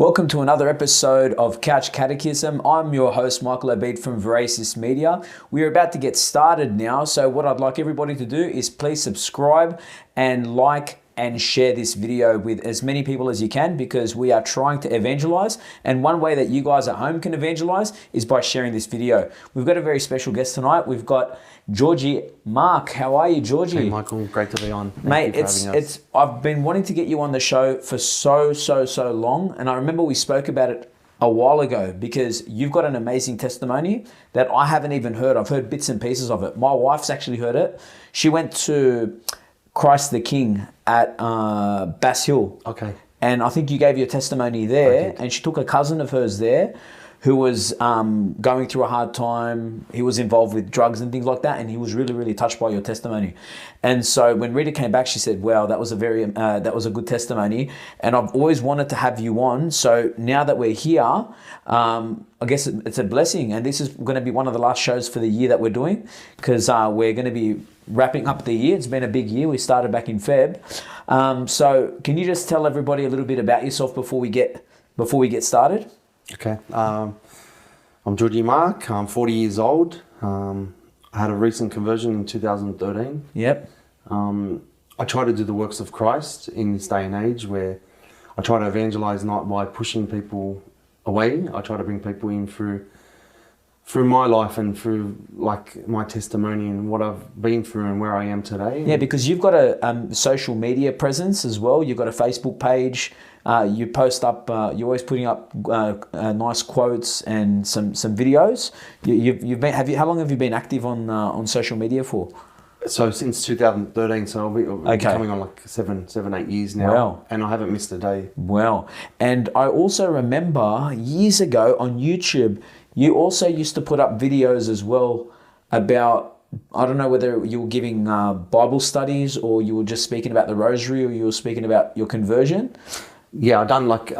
Welcome to another episode of Couch Catechism. I'm your host, Michael Abid from Veracis Media. We're about to get started now, so what I'd like everybody to do is please subscribe and like and share this video with as many people as you can, because we are trying to evangelize, and one way that you guys at home can evangelize is by sharing this video. We've got a very special guest tonight. We've got Georgie Mark. How are you, Georgie? Hey Michael, great to be on. Mate, I've been wanting to get you on the show for so long, and I remember we spoke about it a while ago because you've got an amazing testimony that I haven't even heard. I've heard bits and pieces of it. My wife's actually heard it. She went to Christ the King at Bass Hill. Okay. And I think you gave your testimony there, and she took a cousin of hers there who was going through a hard time. He was involved with drugs and things like that, and he was really touched by your testimony. And so when Rita came back, she said, wow, that was a good testimony, and I've always wanted to have you on. So now that we're here, I guess it's a blessing, and this is going to be one of the last shows for the year that we're doing, because we're going to be wrapping up the year. It's been a big year. We started back in Feb. So can you just tell everybody a little bit about yourself before we get started? Okay. I'm Georgie Mark. I'm 40 years old. I had a recent conversion in 2013. Yep. I try to do the works of Christ in this day and age, where I try to evangelize not by pushing people away. I try to bring people in through my life and through like my testimony and what I've been through and where I am today. Yeah, because you've got a social media presence as well. You've got a Facebook page. You post up. You're always putting up nice quotes and some videos. How long have you been active on social media for? So since 2013, so I'll be coming on like 7, 8 years now. Wow. And I haven't missed a day. Wow. And I also remember years ago on YouTube, you also used to put up videos as well about, I don't know whether you were giving Bible studies or you were just speaking about the rosary or you were speaking about your conversion. Yeah, I done like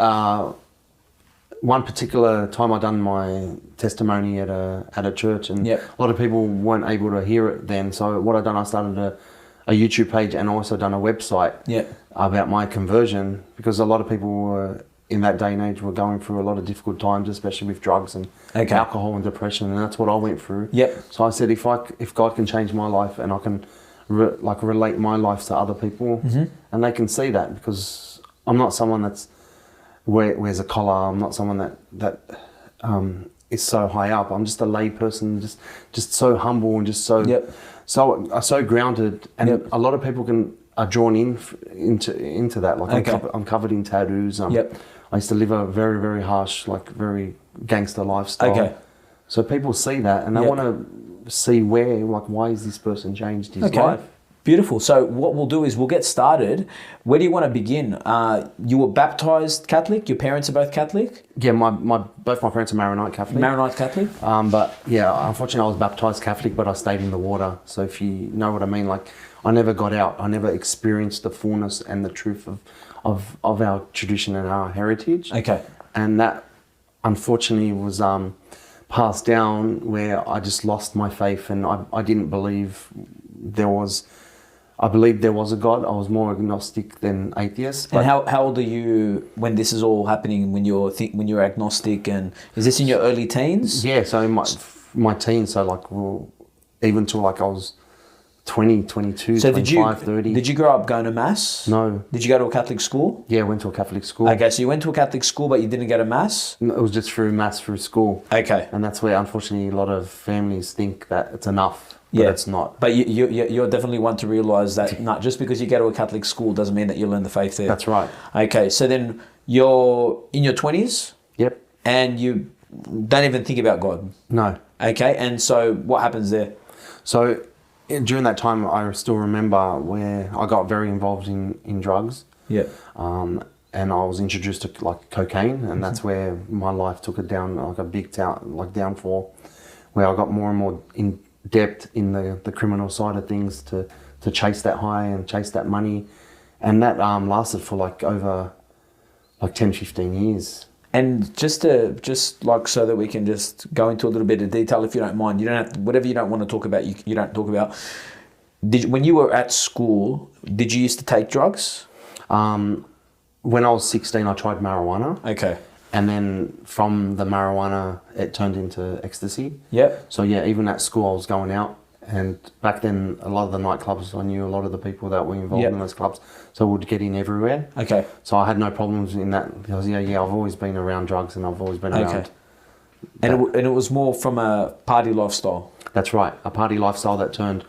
one particular time I done my testimony at a church, and a lot of people weren't able to hear it then. So what I done, I started a YouTube page and also done a website about my conversion, because a lot of people were in that day and age were going through a lot of difficult times, especially with drugs and alcohol and depression, and that's what I went through. So I said, if God can change my life and I can relate my life to other people, and they can see that, because I'm not someone that's wears a collar. I'm not someone that is so high up. I'm just a lay person, just so humble and just so grounded. And a lot of people are drawn into that. Like I'm covered in tattoos. I used to live a very harsh, like very gangster lifestyle. So people see that and they want to see why is this person changed his life? Beautiful. So what we'll do is we'll get started. Where do you want to begin? You were baptized Catholic? Your parents are both Catholic? Yeah, both my parents are Maronite Catholic. Maronite Catholic? But yeah, unfortunately I was baptized Catholic, but I stayed in the water. So if you know what I mean, like I never got out. I never experienced the fullness and the truth of our tradition and our heritage. And that unfortunately was passed down, where I just lost my faith, and I didn't believe I believed there was a God. I was more agnostic than atheist. And how old are you when this is all happening? When you're agnostic, and is this in your early teens? Yeah, so in my teens, so like even till like I was 20, 22, so 25, 30. Did you grow up going to mass? No. Did you go to a Catholic school? Yeah, I went to a Catholic school. Okay, so you went to a Catholic school, but you didn't go to mass? No, it was just through mass through school. Okay. And that's where unfortunately a lot of families think that it's enough. But it's not. But you're definitely one to realise that not just because you go to a Catholic school doesn't mean that you learn the faith there. That's right. Okay, so then you're in your 20s? Yep. And you don't even think about God? No. Okay, and so what happens there? So during that time, I still remember where I got very involved in drugs. Yeah. And I was introduced to like cocaine, and that's where my life took it down, like a big downfall, where I got more and more in depth in the criminal side of things to chase that high and chase that money, and that lasted for like over like 10-15 years. And just like so that we can just go into a little bit of detail, if you don't mind, you don't have to, whatever you don't want to talk about, you don't talk about. When you were at school, did you used to take drugs? When I was 16, I tried marijuana. Okay. And then from the marijuana, it turned into ecstasy. Yep. So yeah, even at school, I was going out. And back then, a lot of the nightclubs, I knew a lot of the people that were involved in those clubs. So we'd get in everywhere. Okay. So I had no problems in that because, I've always been around drugs and I've always been around. Okay. And it was more from a party lifestyle. That's right. A party lifestyle that turned,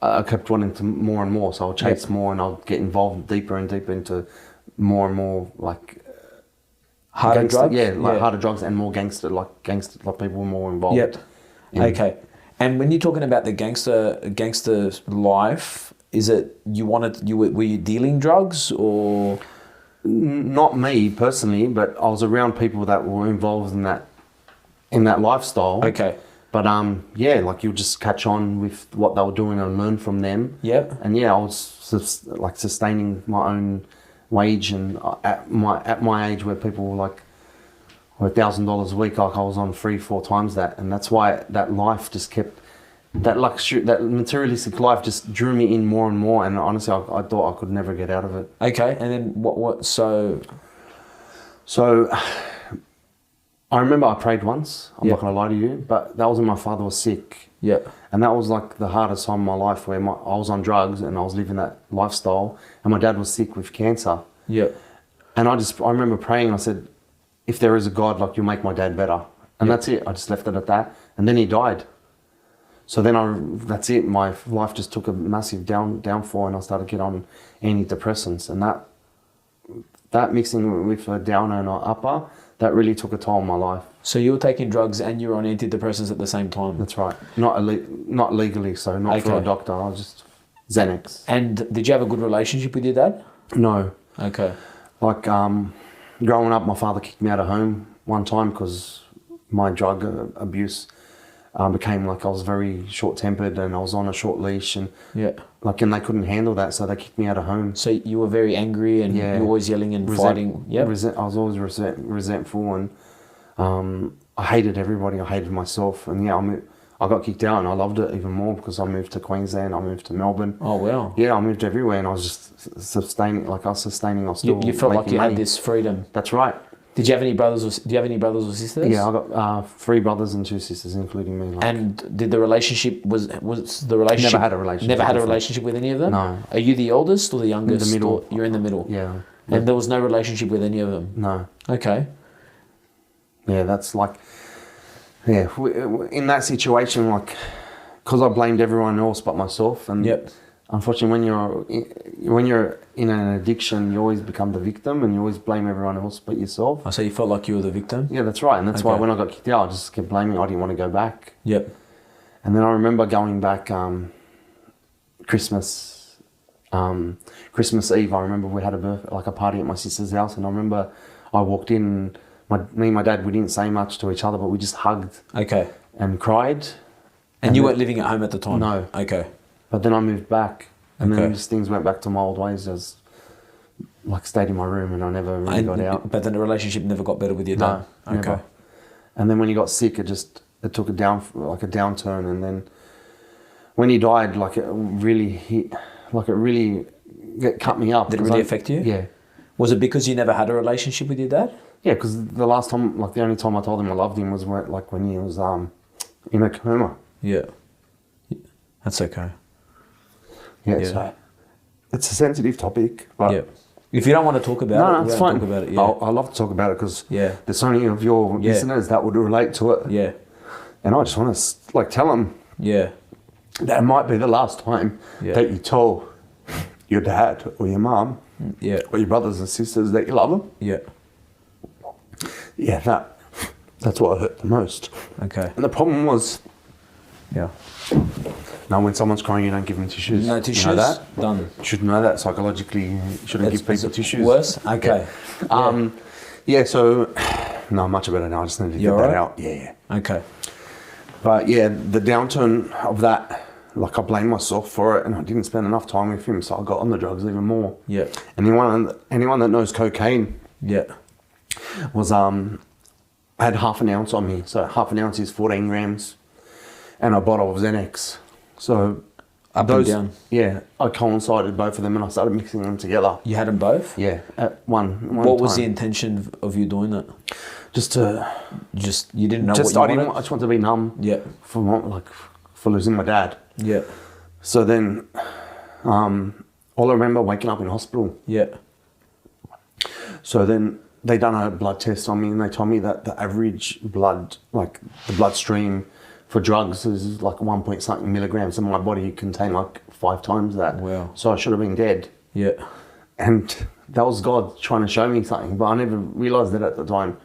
I kept wanting to more and more. So I'll chase more and I'll get involved deeper and deeper into more and more like harder drugs? Yeah, harder drugs and more gangster, like people were more involved. Yep. Okay. And when you're talking about the gangster life, is it were you dealing drugs or? Not me personally, but I was around people that were involved in that lifestyle. Okay. But like you'll just catch on with what they were doing and learn from them. Yep. And I was sustaining my own wage, and at my age where people were like $1,000 a week, like I was on 3-4 times that, and that's why that life just kept that materialistic life just drew me in more and more. And honestly, I thought I could never get out of it. Okay, and then what? So I remember I prayed once. I'm not gonna lie to you, but that was when my father was sick. Yeah. And that was like the hardest time of my life, where I was on drugs and I was living that lifestyle, and my dad was sick with cancer. Yeah. And I remember praying, and I said, if there is a God, like, you'll make my dad better. And that's it. I just left it at that. And then he died. So then that's it. My life just took a massive downfall, and I started to get on antidepressants. And that mixing with a downer and an upper, that really took a toll on my life. So you were taking drugs and you were on antidepressants at the same time? That's right. Not legally, so not through a doctor. I was just Xanax. And did you have a good relationship with your dad? No. Okay. Like, growing up, my father kicked me out of home one time because my drug abuse became like I was very short-tempered and I was on a short leash, and and they couldn't handle that, so they kicked me out of home. So you were very angry and you were always yelling and fighting. Yeah. I was always resentful, and I hated everybody. I hated myself, and I got kicked out, and I loved it even more because I moved to Queensland. I moved to Melbourne. Oh wow. Yeah, I moved everywhere, and I was just sustaining. I was still. You felt like you money. had this freedom. That's right. Do you have any brothers or sisters? Yeah, I got 3 brothers and 2 sisters, including me. And did the relationship was the relationship? Never had a relationship. Never had a relationship with any of them? No. Are you the oldest or the youngest? In the middle. You're in the middle. Yeah. And there was no relationship with any of them? No. Okay. Yeah, that's like, in that situation, like, because I blamed everyone else but myself, and unfortunately, when you're in an addiction, you always become the victim, and you always blame everyone else but yourself. Oh, so you felt like you were the victim? Yeah, that's right, and that's why when I got kicked out, I just kept blaming. I didn't want to go back. Yep. And then I remember going back Christmas Eve. I remember we had a party at my sister's house, and I remember I walked in. Me and my dad, we didn't say much to each other, but we just hugged. Okay. And cried. And you weren't living at home at the time? No. Okay. But then I moved back, and then things went back to my old ways. I was like stayed in my room, and I never really got out. But then the relationship never got better with your dad? No, okay. Never. And then when he got sick, it took a downturn, and then when he died, it really cut me up. Did it really affect you? Yeah. Was it because you never had a relationship with your dad? Yeah, because the only time I told him I loved him was when he was in a coma. Yeah. That's okay. Yeah. So it's a sensitive topic, but if you don't want to talk about it, it's fine. Talk about it. Yeah. I love to talk about it because there's so many of your listeners that would relate to it. Yeah. And I just want to tell them. Yeah. That it might be the last time that you tell your dad or your mum, or your brothers and sisters that you love them. Yeah. Yeah, that's what hurt the most. Okay. And the problem was, now when someone's crying, you don't give them tissues. No tissues. You know that? Done. You should know that psychologically. You shouldn't give people tissues. Worse? Okay. So, no, much better now. I just need to get that out. Yeah. Okay. But the downturn of that, I blamed myself for it, and I didn't spend enough time with him, so I got on the drugs even more. Yeah. Anyone that knows cocaine. Yeah. Was I had half an ounce on me, so half an ounce is 14 grams, and a bottle of Xanax. So up and down. Yeah, I coincided both of them, and I started mixing them together. You had them both? Yeah, at one What was time. the intention of you doing that? just to you didn't know just what you I wanted? just wanted to be numb. Yeah. For losing my dad. Yeah. So then, all I remember waking up in hospital. Yeah. So then they done a blood test on me, and they told me that the average blood, like the bloodstream for drugs, is like 1 point something milligrams, and my body contained like 5 times that. Wow. So I should have been dead. Yeah. And that was God trying to show me something, but I never realised it at the time.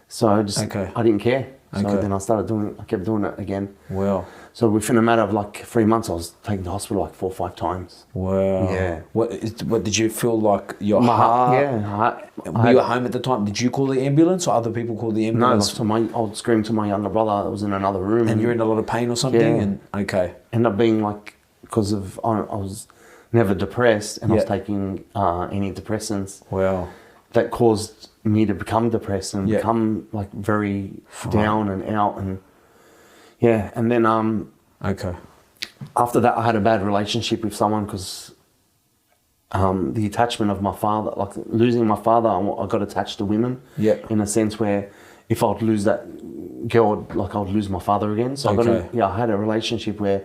So I didn't care. So then I kept doing it again. Wow. So within a matter of like 3 months, I was taken to hospital like 4 or 5 times. Wow. Yeah. What did you feel like your My heart? Yeah. Were you at home at the time? Did you call the ambulance or other people call the ambulance? No, I would scream to my younger brother that was in another room. And you're in a lot of pain or something? Yeah. And okay. Ended up being like, because of, I was never depressed, and I was taking antidepressants. Wow. That caused me to become depressed and become like very down and out, and and then okay. After that I had a bad relationship with someone because the attachment of my father, like losing my father, I got attached to women. In a sense where if I'd lose that girl, like I'd lose my father again. So I had a relationship where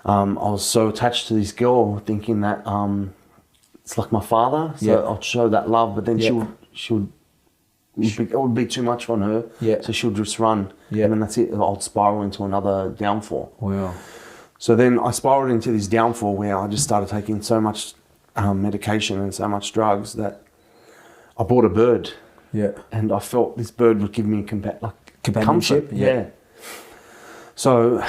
I was so attached to this girl, thinking that it's like my father, so I'd show that love, but then it would be too much on her, so she would just run, and then that's it. I'd spiral into another downfall. Wow. So then I spiraled into this downfall where I just started taking so much medication and so much drugs that I bought a bird. Yeah. And I felt this bird would give me companionship. Comfort. So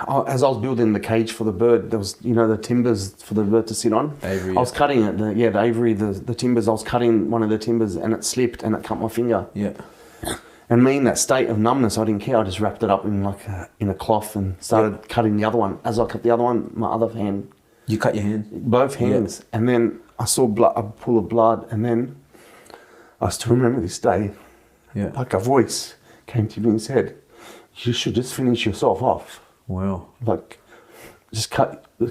as I was building the cage for the bird, there was, the timbers for the bird to sit on. Avery, I was cutting it, the Avery, the timbers. I was cutting one of the timbers and it slipped and it cut my finger. Yeah. And me in that state of numbness, I didn't care. I just wrapped it up in in a cloth and started cutting the other one. As I cut the other one, my other hand. You cut your hand? Both hands. Yeah. And then I saw a pool of blood, and then I still remember this day. Yeah. Like a voice came to me and said, "You should just finish yourself off." Wow. Like, just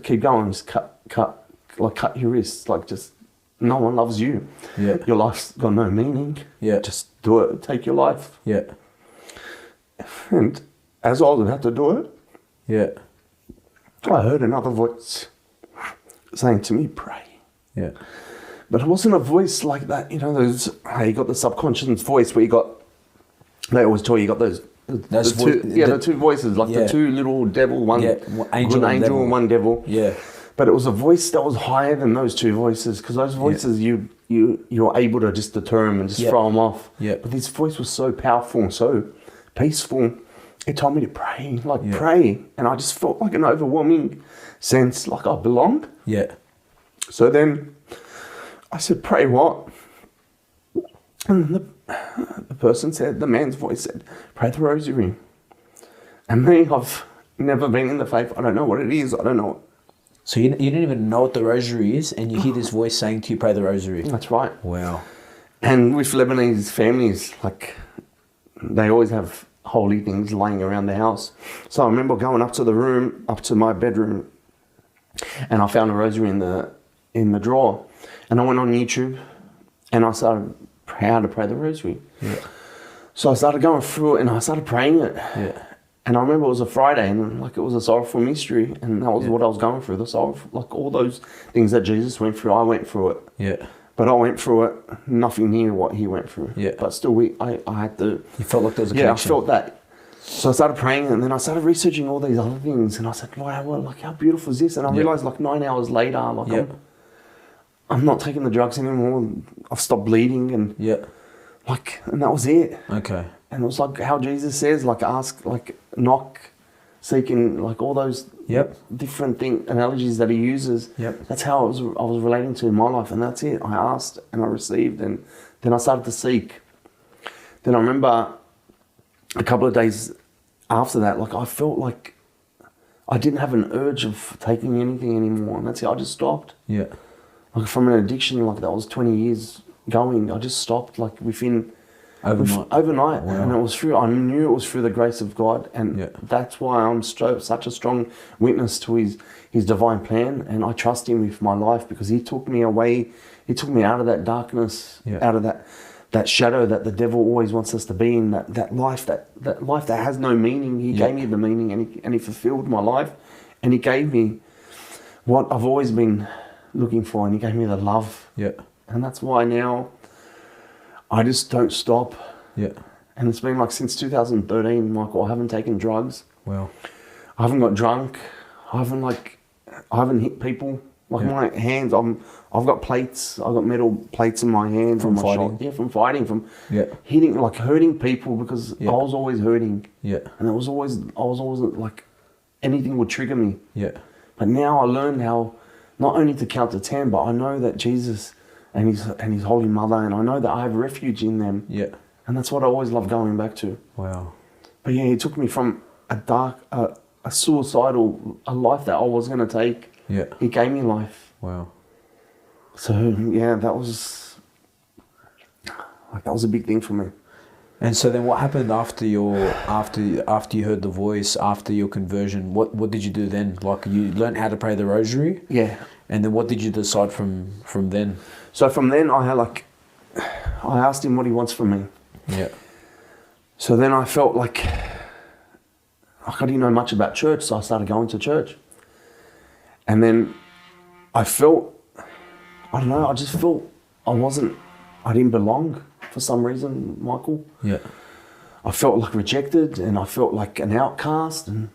keep going, just cut your wrists, like just, no one loves you. Yeah. Your life's got no meaning. Yeah. Just do it, take your life. Yeah. And as I was about to do it, I heard another voice saying to me, "Pray." Yeah. But it wasn't a voice like that, you got the subconscious voice where they always tell you got the two voices, like the two little devil, one angel and one devil. Yeah. But it was a voice that was higher than those two voices, because those voices you're able to just deter them and just throw them off. Yeah. But this voice was so powerful and so peaceful. It told me to pray, pray, and I just felt like an overwhelming sense, like I belonged. Yeah. So then I said, "Pray what?" And the man's voice said, "Pray the rosary." And me, I've never been in the faith. I don't know what it is. I don't know. So you didn't even know what the rosary is, and you hear this voice saying to you, "Pray the rosary." That's right. Wow. And with Lebanese families, like, they always have holy things laying around the house. So I remember going up to my bedroom, and I found a rosary in the drawer. And I went on YouTube, and I started how to pray the rosary. Yeah. So I started going through it, and I started praying it. Yeah. And I remember it was a Friday, and like it was a sorrowful mystery, and that was what I was going through. The sorrowful, like all those things that Jesus went through, I went through it. Yeah. But I went through it, nothing near what he went through. Yeah. But still, I had to. You felt like there was a connection. Yeah, I felt that. So I started praying, and then I started researching all these other things, and I said, "Wow, well, like how beautiful is this?" And I realized, like 9 hours later, like I'm not taking the drugs anymore. I've stopped bleeding, and and that was it. Okay. And it was like how Jesus says, like ask, like knock, seeking, like all those different analogies that he uses. Yep. That's how I was relating to in my life, and that's it. I asked and I received, and then I started to seek. Then I remember a couple of days after that, like I felt like I didn't have an urge of taking anything anymore, and that's it. I just stopped. Yeah. Like from an addiction, like that was 20 years going, I just stopped, like within overnight. Wow. And it was through, I knew it was through the grace of God, and that's why I'm such a strong witness to his divine plan, and I trust him with my life, because he took me away, he took me out of that darkness, out of that that shadow that the devil always wants us to be in, that life that has no meaning. He gave me the meaning, and he fulfilled my life, and he gave me what I've always been looking for, and he gave me the love. Yeah. And that's why now I just don't stop. Yeah. And it's been like since 2013, Michael, I haven't taken drugs. Wow. I haven't got drunk. I haven't hit people. Like my hands, I've got plates. I've got metal plates in my hands. From my fighting? Yeah, from fighting, from Yeah. hitting, like hurting people, because I was always hurting. Yeah. And I was always like, anything would trigger me. Yeah. But now I learned how not only to count to 10, but I know that Jesus and his Holy Mother, and I know that I have refuge in them. Yeah. And that's what I always love going back to. Wow. But yeah, he took me from a dark, a suicidal, a life that I was going to take. Yeah. He gave me life. Wow. So yeah, that was a big thing for me. And so then what happened after you heard the voice, after your conversion? What did you do then? Like, you learned how to pray the rosary? Yeah. And then what did you decide from then? So from then I asked him what he wants from me. Yeah. So then I felt like I didn't know much about church, so I started going to church. And then I felt, I don't know, I just felt I didn't belong for some reason, Michael. Yeah. I felt like rejected, and I felt like an outcast, and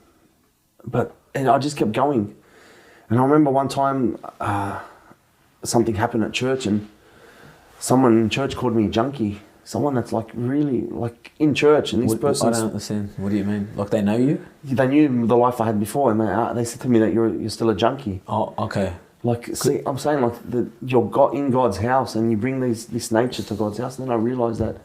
I just kept going. And I remember one time something happened at church, and someone in church called me a junkie. Someone that's like really like in church, and this person. I don't understand. What do you mean? Like, they know you? They knew the life I had before, and they said to me that you're still a junkie. Oh, okay. Like, see, I'm saying like you're in God's house, and you bring this nature to God's house. And then I realised that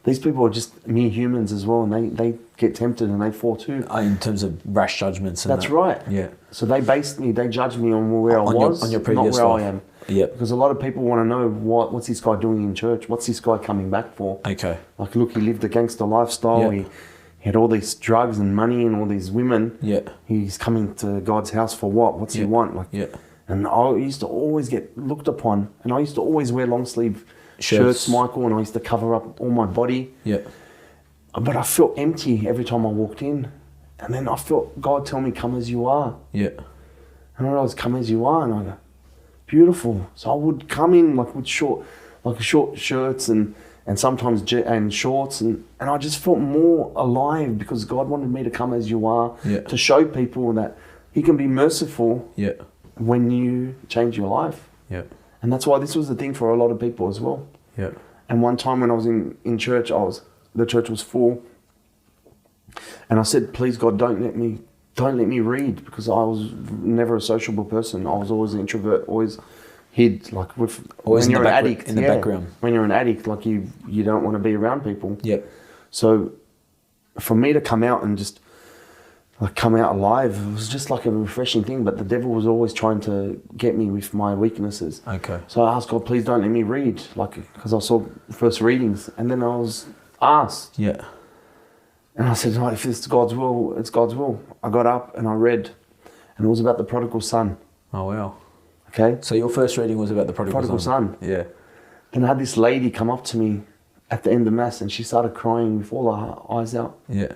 these people are just mere humans as well, and they get tempted and they fall too. In terms of rash judgments. And that's right. Yeah. So they judged me on where I was, on your previous not where life. I am. Yeah. Because a lot of people want to know what's this guy doing in church? What's this guy coming back for? Okay. Like, look, he lived a gangster lifestyle. Yeah. He had all these drugs and money and all these women. Yeah. He's coming to God's house for what? What's he want? Like, yeah. And I used to always get looked upon, and I used to always wear long sleeve shirts, Michael, and I used to cover up all my body. Yeah. But I felt empty every time I walked in, and then I felt God tell me, "Come as you are." Yeah. And I realized, "Come as you are," and I go, "Beautiful." So I would come in with short shirts and sometimes and shorts, and I just felt more alive, because God wanted me to come as you are, to show people that He can be merciful. Yeah. When you change your life. Yeah. And that's why this was the thing for a lot of people as well. Yeah. And one time when I was in church, the church was full, and I said, "Please God, don't let me read," because I was never a sociable person. I was always an introvert, always hid, like always when you're an addict in the background. When you're an addict, like you don't want to be around people. Yep. So for me to come out and just come out alive, it was just like a refreshing thing. But the devil was always trying to get me with my weaknesses. Okay. So I asked God, please don't let me read, because I saw first readings, and then I was asked. Yeah. And I said, if it's God's will, it's God's will. I got up and I read, and it was about the prodigal son. Oh, wow. Okay. So your first reading was about the prodigal son. Yeah. Then I had this lady come up to me at the end of Mass, and she started crying with all her eyes out. Yeah.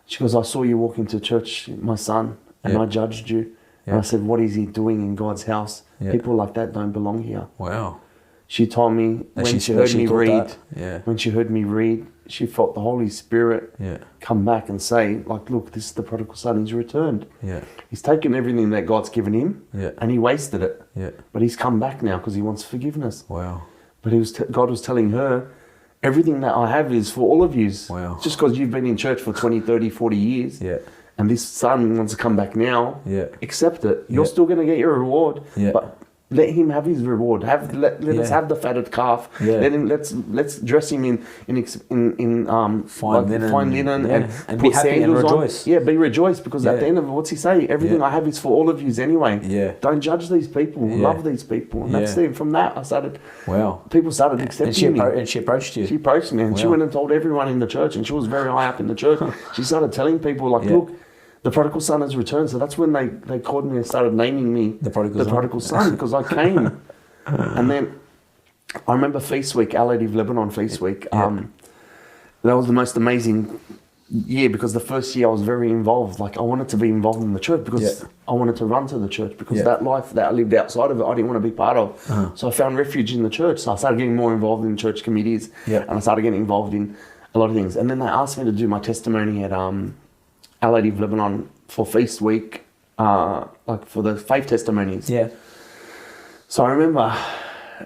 She goes, "I saw you walk into church, my son, and I judged you." And I said, "What is he doing in God's house? People like that don't belong here." Wow. She told me when she heard me read, she felt the Holy Spirit come back and say, "Look, this is the prodigal son. He's returned. He's taken everything that God's given him, and he wasted it. But he's come back now because he wants forgiveness." Wow. But God was telling her, everything that I have is for all of you. Wow. Just because you've been in church for 20, 30, 40 years, and this son wants to come back now, accept it. You're still going to get your reward, but let him have his reward. Let us have the fatted calf. Let's dress him in fine linen and be put happy and sandals rejoice. on. Be rejoiced, because at the end of it, what's he say? Everything I have is for all of you anyway. Don't judge these people. Love these people. And that's it. From that, I started. Wow. People started accepting me. And she approached you. She approached me, and she went and told everyone in the church, and she was very high up in the church. She started telling people, look, the prodigal son has returned. So that's when they called me and started naming me the prodigal son, because I came. And then I remember Feast Week, Our Lady of Lebanon Feast Week. That was the most amazing year because the first year I was very involved. Like I wanted to be involved in the church because I wanted to run to the church because that life that I lived outside of it, I didn't want to be part of. So I found refuge in the church. So I started getting more involved in church committees and I started getting involved in a lot of things. And then they asked me to do my testimony at Our Lady of Lebanon for Feast Week, like for the faith testimonies. Yeah. So I remember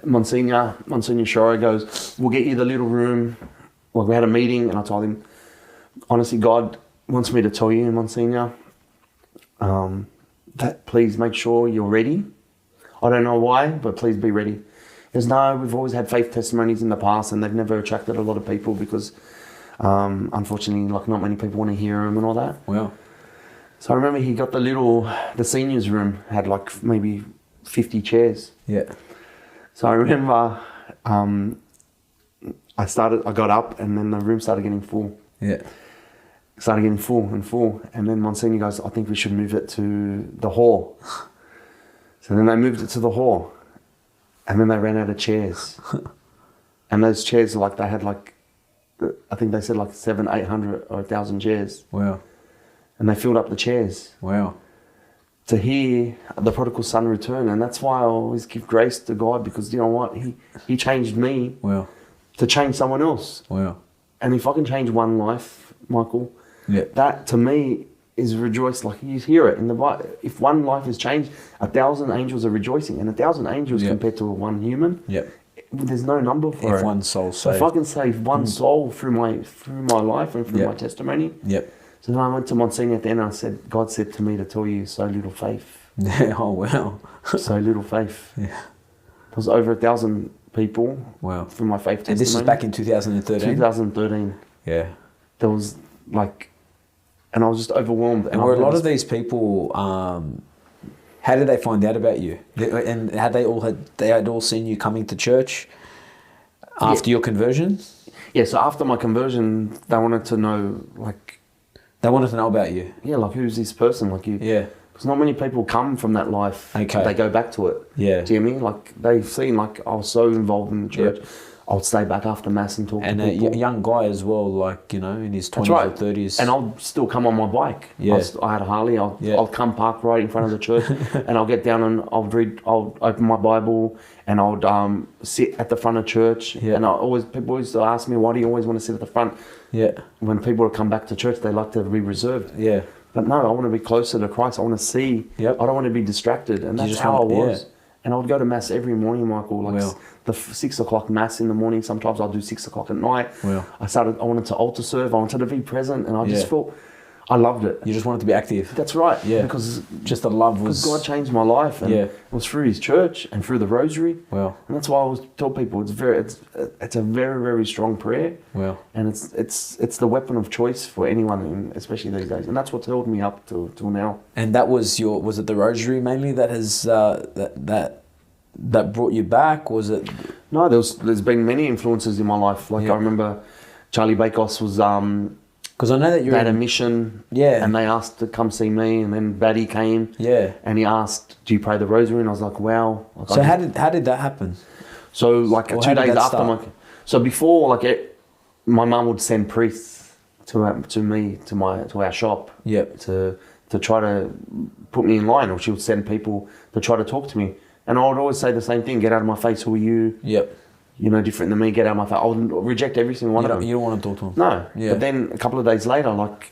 Monsignor Shoro goes, we'll get you the little room. Well, we had a meeting and I told him, honestly, God wants me to tell you, Monsignor, that please make sure you're ready. I don't know why, but please be ready. He goes, no, we've always had faith testimonies in the past and they've never attracted a lot of people because unfortunately, like not many people want to hear them and all that. Wow. So I remember he got the seniors room had like maybe 50 chairs. Yeah. So I remember I got up and then the room started getting full. Yeah. Started getting full and full. And then Monsignor goes, I think we should move it to the hall. So then they moved it to the hall. And then they ran out of chairs. And those chairs, like they had like, I think they said like 700, 800 or 1,000 chairs. Wow. And they filled up the chairs. Wow. To hear the prodigal son return. And that's why I always give grace to God because you know what? He changed me. Wow. To change someone else. Wow. And if I can change one life, Michael, yeah, that to me is rejoice. Like you hear it in the Bible. If one life is changed, 1,000 angels are rejoicing, and 1,000 angels compared to one human, there's no number for it. If one soul saved. So if I can save one soul through my life and through my testimony, So then I went to Monsignor at the end and I said, God said to me to tell you, so little faith. Yeah. Oh wow. So little faith. Yeah. There was over 1,000 people. Wow. Through my faith testimony. And this is back in 2013? 2013. Yeah. There was like, and I was just overwhelmed. And were a lot of these people, how did they find out about you? And had they had all seen you coming to church after your conversion? Yeah, so after my conversion, they wanted to know, like... They wanted to know about you? Yeah, like, who's this person? Like, you... Yeah. Because not many people come from that life. Okay. They go back to it. Yeah. Do you know what I mean? Like, they've seen, like, I was so involved in the church. Yep. I would stay back after Mass and talk to people. And a young guy as well, like, you know, in his 20s or 30s. And I'll still come on my bike. Yeah. I had a Harley. I'll come park right in front of the church and I'll get down and I'll open my Bible and I'll sit at the front of church. Yeah. And people used to ask me, why do you always want to sit at the front? Yeah. When people come back to church, they like to be reserved. Yeah. But no, I want to be closer to Christ. I want to see. Yep. I don't want to be distracted. And that's how I was. Yeah. And I would go to Mass every morning, Michael, like the 6 o'clock Mass in the morning. Sometimes I'll do 6 o'clock at night. Wow. I wanted to altar serve. I wanted to be present. And I just felt, I loved it. You just wanted to be active. That's right. Yeah. Because just the love was... Because God changed my life. And it was through His church and through the rosary. Wow. And that's why I always tell people it's a very, very strong prayer. Wow. And it's the weapon of choice for anyone, especially these days. And that's what's held me up till now. And that was was it the rosary mainly that has that brought you back? Was it? No, there's been many influences in my life. Like I remember Charlie Bakos was because I know that you had a mission, and they asked to come see me, and then Batty came, and he asked, "Do you pray the rosary?" And I was like, "Wow." Like, so how did that happen? So like 2 days after so before my mum would send priests to our shop, to try to put me in line, or she would send people to try to talk to me. And I would always say the same thing, get out of my face, who are you? Yep. You're no different than me, get out of my face. I would reject every single one of them. You don't want to talk to them? No. Yeah. But then a couple of days later, like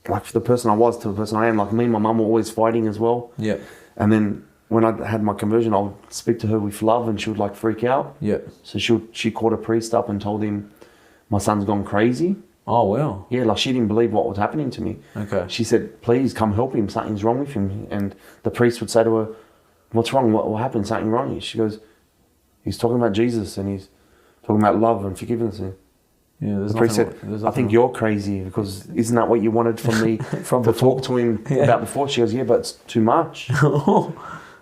the person I was to the person I am, like me and my mum were always fighting as well. Yeah. And then when I had my conversion, I would speak to her with love and she would like freak out. Yeah. So she called a priest up and told him, my son's gone crazy. Oh, wow. Yeah, like she didn't believe what was happening to me. Okay. She said, please come help him, something's wrong with him. And the priest would say to her, what's wrong? What happened? Something wrong? She goes, he's talking about Jesus and he's talking about love and forgiveness. And the priest said, I think you're crazy because isn't that what you wanted from me to talk to him about before? She goes, yeah, but it's too much.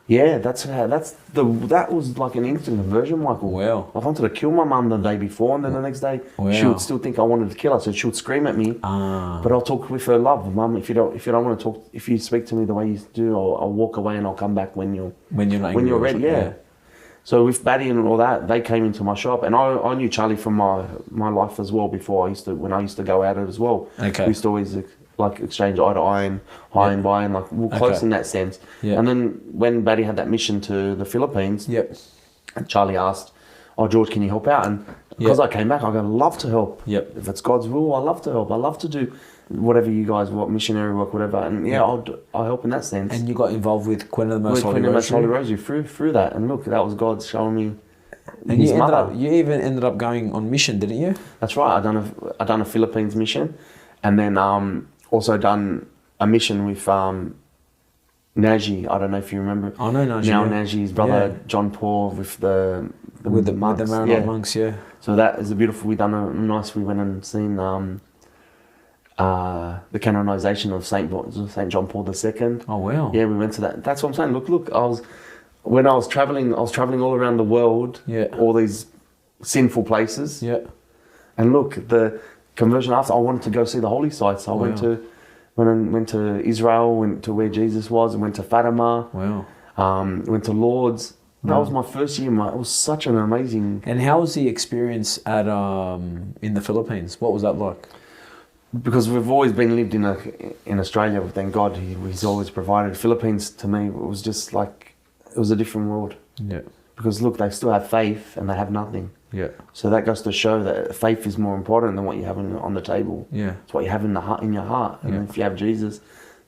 Yeah, that was like an instant conversion, Michael. Wow. I wanted to kill my mum the day before, and then the next day she would still think I wanted to kill her, so she would scream at me. But I'll talk with her love, Mum. If you don't want to talk, if you speak to me the way you do, I'll walk away and I'll come back when you're ready. Yeah. So with Batty and all that, they came into my shop, and I knew Charlie from my life as well before. When I used to go out as well. Okay. We used to always like exchange eye to eye and by, and like we're close in that sense. Yeah. And then when Batty had that mission to the Philippines, Yep. Charlie asked, "Oh, George, can you help out?" And because I came back, I go, "Love to help. Yep. If it's God's will, I love to help. I love to do whatever you guys want, missionary work, whatever." And I'll help in that sense. And you got involved with Queen of the Most Holy Queen of the Most Rosary. Holy Rosary through that, and look, that was God showing me. And his you mother. you even ended up going on mission, didn't you? That's right. I done a Philippines mission, and then also done a mission with Naji. I don't know if you remember. I know Naji. Now Naji's brother John Paul with the monks. With the Maronite monks, yeah. So that is a beautiful. We went and seen the canonization of Saint John Paul II. Oh wow. Yeah, we went to that. That's what I'm saying. Look. When I was traveling all around the world. Yeah. All these sinful places. Yeah. And look, the conversion after, I wanted to go see the holy sites. I went to Israel, went to where Jesus was, and went to Fatima. Wow. Went to Lourdes. That was my first year. It was such an amazing. And how was the experience at in the Philippines? What was that like? Because we've always been lived in Australia. Thank God, He's always provided. Philippines to me was just like it was a different world. Yeah. Because look, they still have faith and they have nothing. Yeah. So that goes to show that faith is more important than what you have on the table. Yeah. It's what you have in your heart. And Yeah. if you have Jesus,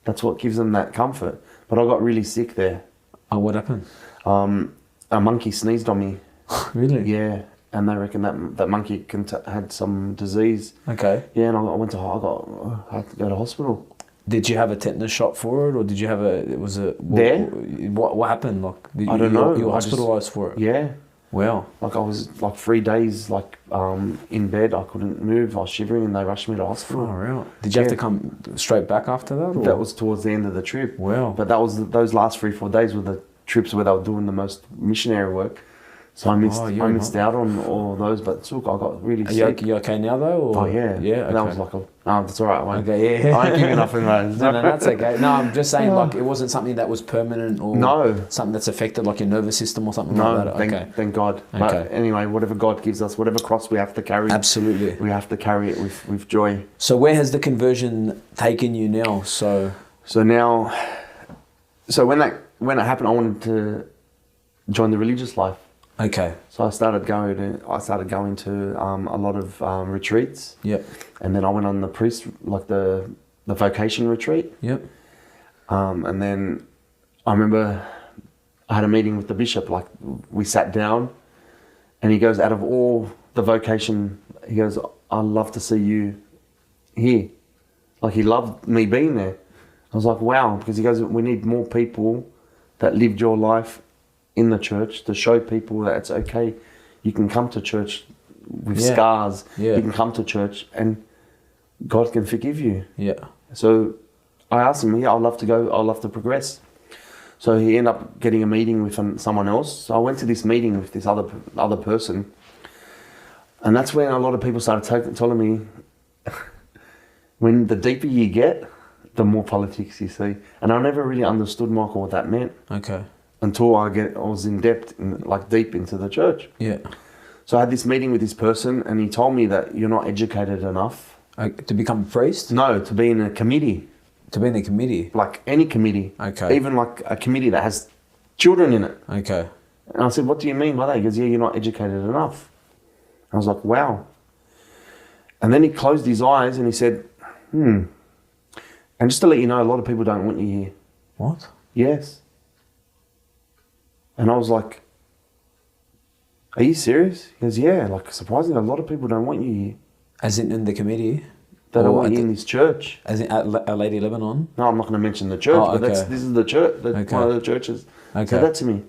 that's what gives them that comfort. But I got really sick there. Oh, what happened? A monkey sneezed on me. Really? Yeah. And they reckon that monkey had some disease. Okay. Yeah, and I had to go to hospital. Did you have a tetanus shot for it, or did you have what happened? Like, I don't know. You were hospitalised for it? Yeah. Wow. Like I was like 3 days in bed. I couldn't move. I was shivering, and they rushed me to hospital. Oh, right. Did you have to come straight back after that? Or? That was towards the end of the trip. Wow. But those last 3-4 days were the trips where they were doing the most missionary work. So I missed out on all those. But look, I got really sick. You okay now though? Or? Oh yeah. Yeah. Okay. That was like that's all right. Okay. Yeah. I ain't giving up in those. No, that's okay. No, I'm just saying like it wasn't something that was permanent or something that's affected like your nervous system or something like that. Thank God. But anyway, whatever God gives us, whatever cross we have to carry. Absolutely. We have to carry it with joy. So where has the conversion taken you now? So now, when it happened, I wanted to join the religious life. Okay. So I started going to a lot of retreats. Yep. And then I went on the vocation retreat. Yep. And then I remember I had a meeting with the bishop. Like we sat down, and he goes, "Out of all the vocation, he goes, I'd love to see you here." Like he loved me being there. I was like, wow, because he goes, "We need more people that lived your life in the church to show people that it's okay. You can come to church with scars. Yeah. You can come to church and God can forgive you." Yeah. So I asked him, I'd love to go. I'd love to progress. So he ended up getting a meeting with someone else. So I went to this meeting with this other person. And that's when a lot of people started telling me, when the deeper you get, the more politics you see. And I never really understood, Michael, what that meant. Okay. Until I was in depth, deep into the church. Yeah. So I had this meeting with this person, and he told me that you're not educated enough. To become a priest? No, to be in a committee. To be in the committee? Like any committee. Okay. Even like a committee that has children in it. Okay. And I said, "What do you mean by that?" He goes, "Yeah, you're not educated enough." I was like, wow. And then he closed his eyes and he said, And just to let you know, a lot of people don't want you here. What? Yes. And I was like, "Are you serious?" He goes, "Yeah, like surprisingly, a lot of people don't want you here." As in the committee? They don't want you in this church. As in at Lady Lebanon? No, I'm not going to mention the church, but this is the church, one of the churches. Okay. Said that to me.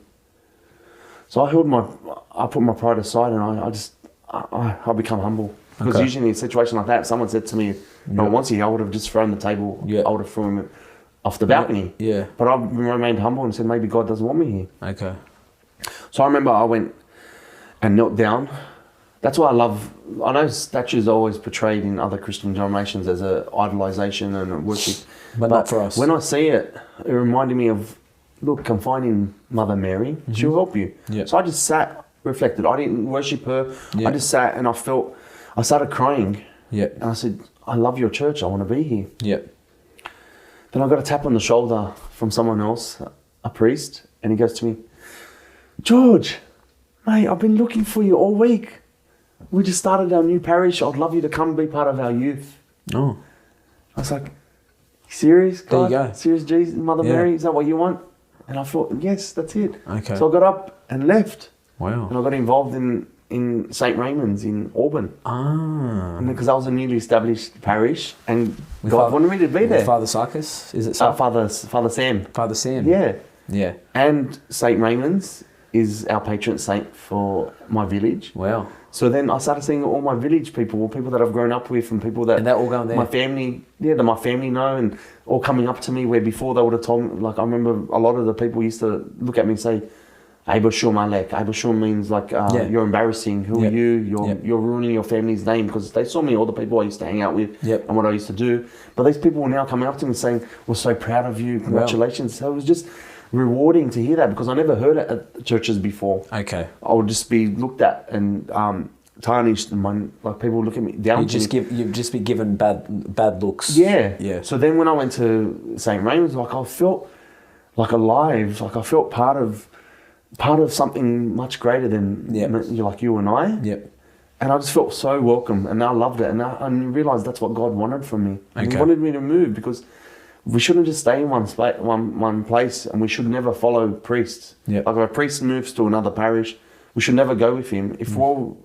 So I put my pride aside, and I become humble. Because usually in a situation like that, if someone said to me, "No one wants you," I would have just thrown the table. Yeah. I would have thrown him off the balcony. Yeah. But I remained humble and said, maybe God doesn't want me here. Okay. So I remember I went and knelt down. That's why I know statues are always portrayed in other Christian denominations as a idolization and a worship. But not for us. When I see it, it reminded me of look, confide in Mother Mary. She'll help you. Yeah. So I just sat, reflected. I didn't worship her. Yeah. I just sat and I started crying. Yeah. And I said, I love your church. I want to be here. Yeah. Then I got a tap on the shoulder from someone else, a priest, and he goes to me, George, mate, I've been looking for you all week. We just started our new parish. I'd love you to come be part of our youth. Oh. I was like, serious, God? There you go. Serious, Jesus, Mother Yeah. Mary, is that what you want? And I thought, yes, that's it. Okay. So I got up and left. Wow. And I got involved in St. Raymond's in Auburn. Ah. And because I was a newly established parish and With God Father- wanted me to be there. Father Sarkis? Is it Sarkis? Father Sam. Father Sam? Yeah. Yeah. And St. Raymond's is our patron saint for my village. Wow. So then I started seeing all my village people that I've grown up with and people that... And they're all going there? My family, that my family know and all coming up to me where before they would have told me, like I remember a lot of the people used to look at me and say, Abashur Malek. Abashur means like, you're embarrassing. Who Yep. are you? Yep. You're ruining your family's name, because they saw me, all the people I used to hang out with Yep. and what I used to do. But these people were now coming up to me saying, we're so proud of you. Congratulations. So it was just rewarding to hear that, because I never heard it at churches before. Okay. I would just be looked at and tarnished, and like people look at me down. You'd just be given bad looks. Yeah. Yeah. So then when I went to St. Raymond's, like I felt like alive, like I felt part of something much greater than like you and I. Yep. And I just felt so welcome, and I loved it, and I realised that's what God wanted from me. And He Okay. wanted me to move, because we shouldn't just stay in one place, and we should never follow priests. Yep. Like if a priest moves to another parish, we should never go with him. If we're all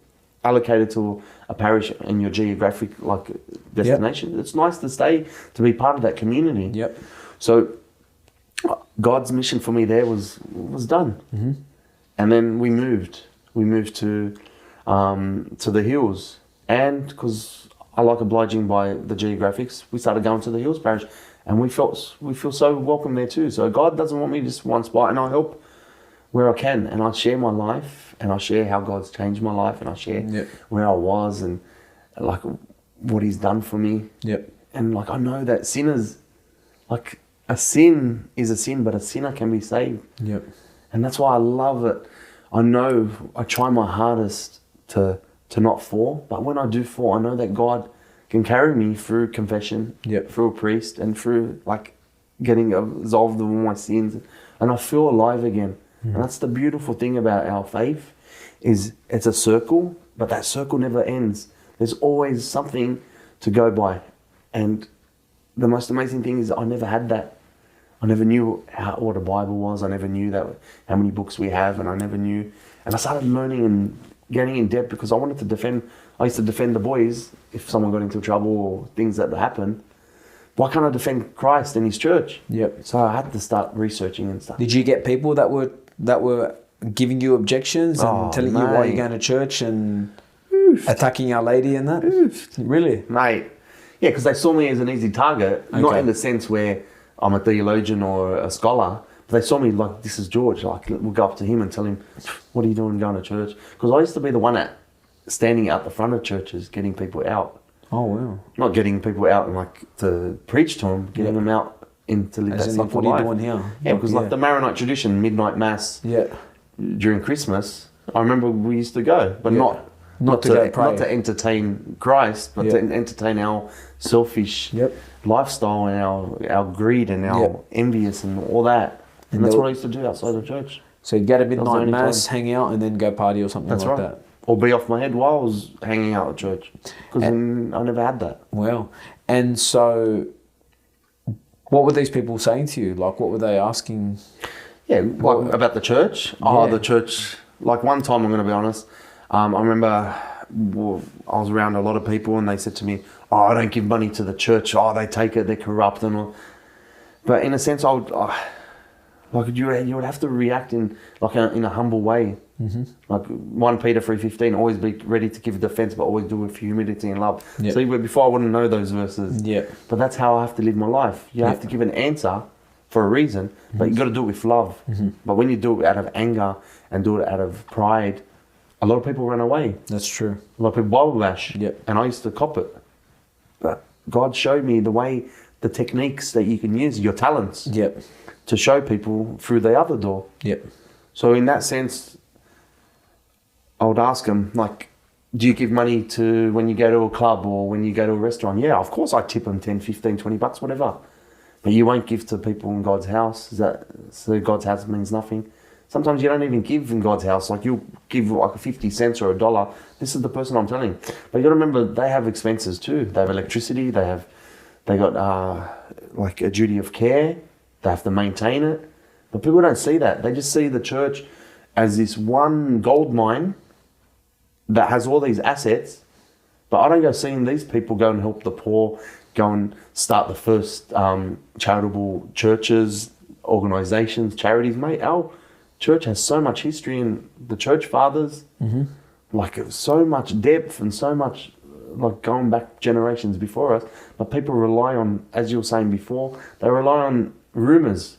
allocated to a parish in your geographic destination, it's nice to stay, to be part of that community. Yep. So God's mission for me there was done. Mm-hmm. And then we moved to the hills, and because I like obliging by the geographics, we started going to the hills parish, and we feel so welcome there too. So God doesn't want me just one spot, and I help where I can, and I share my life, and I share how God's changed my life, and I share where I was and like what He's done for me. Yep. And like I know that sinners, like a sin is a sin, but a sinner can be saved. Yep. And that's why I love it. I know I try my hardest to not fall, but when I do fall, I know that God can carry me through confession, through a priest, and through like getting absolved of all my sins, and I feel alive again. And that's the beautiful thing about our faith, is it's a circle, but that circle never ends. There's always something to go by. And the most amazing thing is I never had that. I never knew what a Bible was. I never knew how many books we have, and I never knew. And I started learning and getting in depth, because I wanted to defend. I used to defend the boys if someone got into trouble or things that happened. Why can't I defend Christ and His church? Yep. So I had to start researching and stuff. Did you get people that were giving you objections and telling you why you're going to church and attacking Our Lady and that? Really? Mate. Yeah, because they saw me as an easy target, not in the sense where I'm a theologian or a scholar, but they saw me like, this is George. Like, we'll go up to him and tell him, what are you doing going to church? Because I used to be the one standing out the front of churches, getting people out. Oh, wow. Not getting people out and like to preach to them, getting them out into live that As in, simple what are life. you doing here? Yeah, because like the Maronite tradition, midnight mass during Christmas, I remember we used to go, but not to go pray. not to entertain Christ, but to entertain our selfish lifestyle and our greed and our envious and all that. And that's what I used to do outside of church. So you'd go to midnight only mass, hang out, and then go party or something That's like right. that. Or be off my head while I was hanging out at church, because I never had that. Wow. And so, what were these people saying to you? Like, what were they asking? Yeah, like about the church. Oh, the church. Like one time, I'm going to be honest. I remember I was around a lot of people, and they said to me, "Oh, I don't give money to the church. Oh, they take it. They're corrupt and all." But in a sense, I would like you would have to react in a humble way. Mm-hmm. Like 1 Peter 3:15, always be ready to give defense, but always do it with humility and love. Yep. See, before I wouldn't know those verses. Yeah. But that's how I have to live my life. You have to give an answer for a reason, but you got to do it with love. Mm-hmm. But when you do it out of anger and do it out of pride, a lot of people run away. That's true. A lot of people Bible bash. Yep. And I used to cop it. But God showed me the way the techniques that you can use, your talents, Yep. to show people through the other door. Yep. So in that sense, I would ask them, like, do you give money to when you go to a club or when you go to a restaurant? Yeah, of course I tip them 10, 15, 20 bucks, whatever. But you won't give to people in God's house. So God's house means nothing? Sometimes you don't even give in God's house. Like, you'll give like 50 cents or $1. This is the person I'm telling. But you got to remember, they have expenses too. They have electricity. They got like a duty of care. They have to maintain it. But people don't see that. They just see the church as this one gold mine that has all these assets. But I don't go seeing these people go and help the poor, go and start the first charitable churches, organisations, charities. Mate, our church has so much history in the church fathers, like so much depth and so much, like going back generations before us. But people rely on, as you were saying before, they rely on rumours.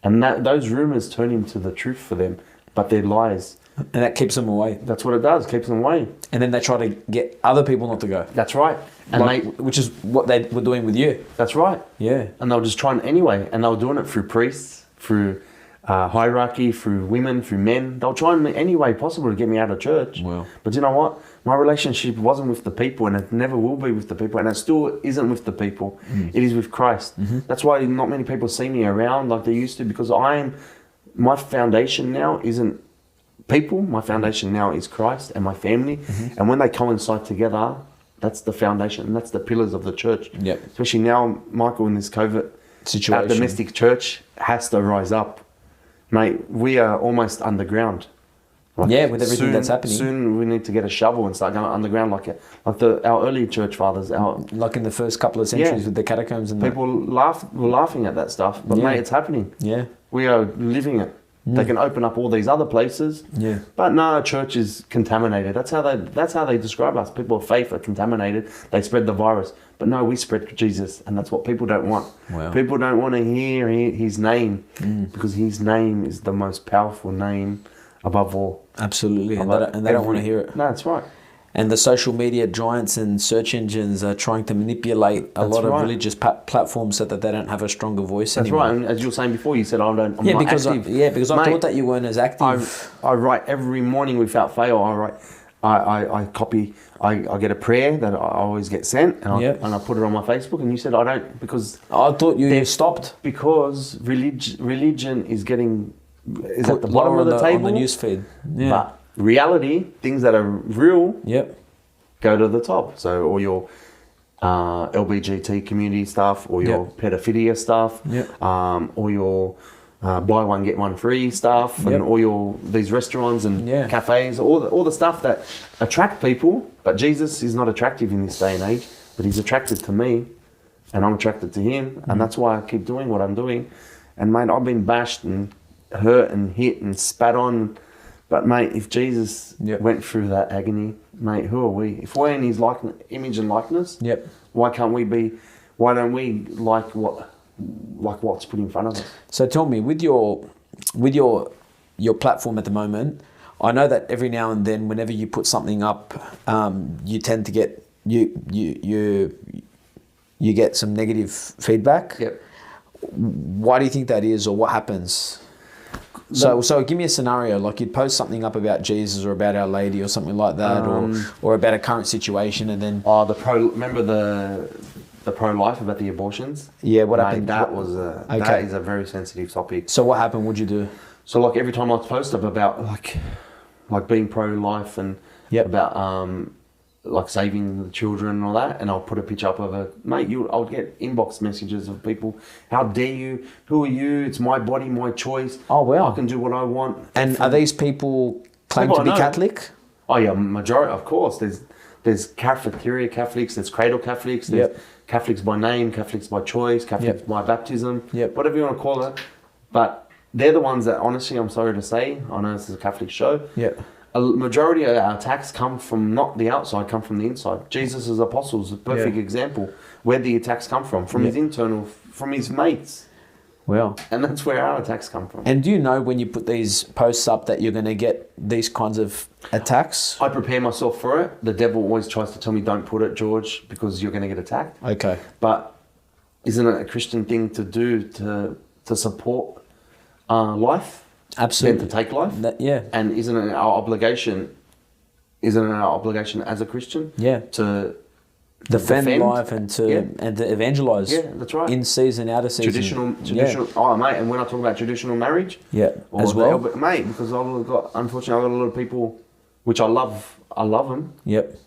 And those rumours turn into the truth for them, but they're lies. And that keeps them away. That's what it does, keeps them away. And then they try to get other people not to go. That's right. And which is what they were doing with you. That's right. Yeah. And they were just trying anyway. And they were doing it through priests, through hierarchy, through women, through men. They were trying any way possible to get me out of church. Wow. But you know what? My relationship wasn't with the people, and it never will be with the people, and it still isn't with the people. It is with Christ. That's why not many people see me around like they used to, because my foundation now isn't people. My foundation now is Christ and my family. And when they coincide together, that's the foundation, and that's the pillars of the church. Yep. Especially now, Michael, in this COVID situation, our domestic church has to rise up. Mate, we are almost underground. Like, with everything that's happening. Soon we need to get a shovel and start going underground like our early church fathers. Like in the first couple of centuries with the catacombs and people were laughing at that stuff. But mate, it's happening. Yeah. We are living it. They can open up all these other places. Yeah. But no, church is contaminated. That's how they describe us. People of faith are contaminated. They spread the virus. But no, we spread Jesus, and that's what people don't want. Wow. People don't want to hear his name, because his name is the most powerful name above all. Absolutely. And they don't want to hear it. No, that's right. And the social media giants and search engines are trying to manipulate a lot of religious platforms so that they don't have a stronger voice anymore. That's right. And as you were saying before, you said, I'm not because active. Because I Mate, thought that you weren't as active. I write every morning without fail. I copy. I get a prayer that I always get sent, and I put it on my Facebook. And you said I don't, because I thought you stopped, because religion is at the bottom of the table on the newsfeed. Yeah. But reality, things that are real, go to the top. So all your LBGT community stuff, or your pedophilia stuff, or your buy one get one free stuff, and all these restaurants and cafes, all the stuff that attract people. But Jesus is not attractive in this day and age, but he's attracted to me, and I'm attracted to him, and that's why I keep doing what I'm doing. And mate, I've been bashed and hurt and hit and spat on, but mate, if Jesus went through that agony, mate, who are we? If we're in his image and likeness, why don't we like what's put in front of us? So tell me, with your platform at the moment, I know that every now and then, whenever you put something up, you tend to get you get some negative feedback. Why do you think that is, or what happens? So give me a scenario, like you'd post something up about Jesus or about Our Lady or something like that, or about a current situation, and then remember the pro-life about the abortions? Yeah, what happened? That is a very sensitive topic. So what happened? What'd you do? So like every time I post up about like being pro-life and about like saving the children and all that, and I'll put a picture up of I'll get inbox messages of people, how dare you, who are you, it's my body, my choice. Oh wow. I can do what I want. And are these people claim to be Catholic? Oh yeah, majority, of course. There's cafeteria Catholics, there's cradle Catholics, there's Catholics by name, Catholics by choice, Catholics by baptism, whatever you want to call it. But they're the ones that, honestly, I'm sorry to say, I know this is a Catholic show, a majority of our attacks come from not the outside, come from the inside. Jesus' apostles, a perfect example. Where the attacks come from his internal, from his mates. Wow. And that's where our attacks come from. And do you know when you put these posts up that you're going to get these kinds of attacks? I prepare myself for it. The devil always tries to tell me, don't put it, George, because you're going to get attacked. Okay. But isn't it a Christian thing to do to support life? Absolutely. Than to take life? Yeah. And isn't it our obligation? Isn't it our obligation as a Christian? Yeah. To defend life and to evangelize. Yeah, that's right. In season, out of season. Traditional. Oh, mate. And when I talk about traditional marriage, as well, mate, because unfortunately, I've got a lot of people, which I love. I love them. Yep.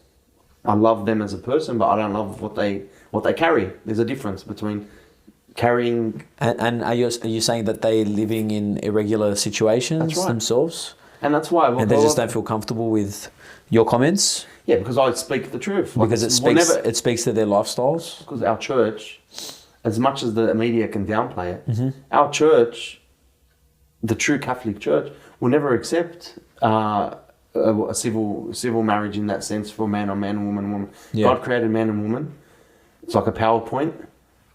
I love them as a person, but I don't love what they carry. There's a difference between carrying. And are you saying that they're living in irregular situations themselves? And that's why. And they just don't feel comfortable with your comments? Yeah, because I speak the truth. Because it speaks to their lifestyles? Because our church, as much as the media can downplay it, our church, the true Catholic Church, will never accept a civil marriage in that sense for man on man and woman on woman. Yeah. God created man and woman. It's like a PowerPoint.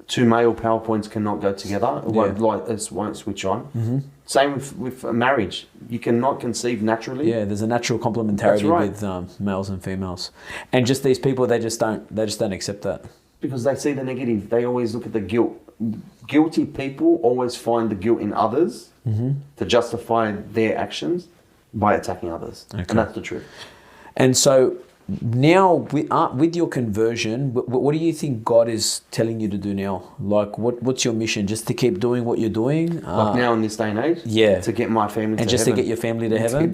Two male PowerPoints cannot go together. It won't switch on. Same with marriage. You cannot conceive naturally. Yeah, there's a natural complementarity with males and females, and just these people, they just don't accept that because they see the negative. They always look at the guilt. Guilty people always find the guilt in others to justify their actions by attacking others, and that's the truth. And so now, with your conversion, what do you think God is telling you to do now? Like, what's your mission? Just to keep doing what you're doing? Like now in this day and age? Yeah. To get my family to heaven. And just to get your family to heaven?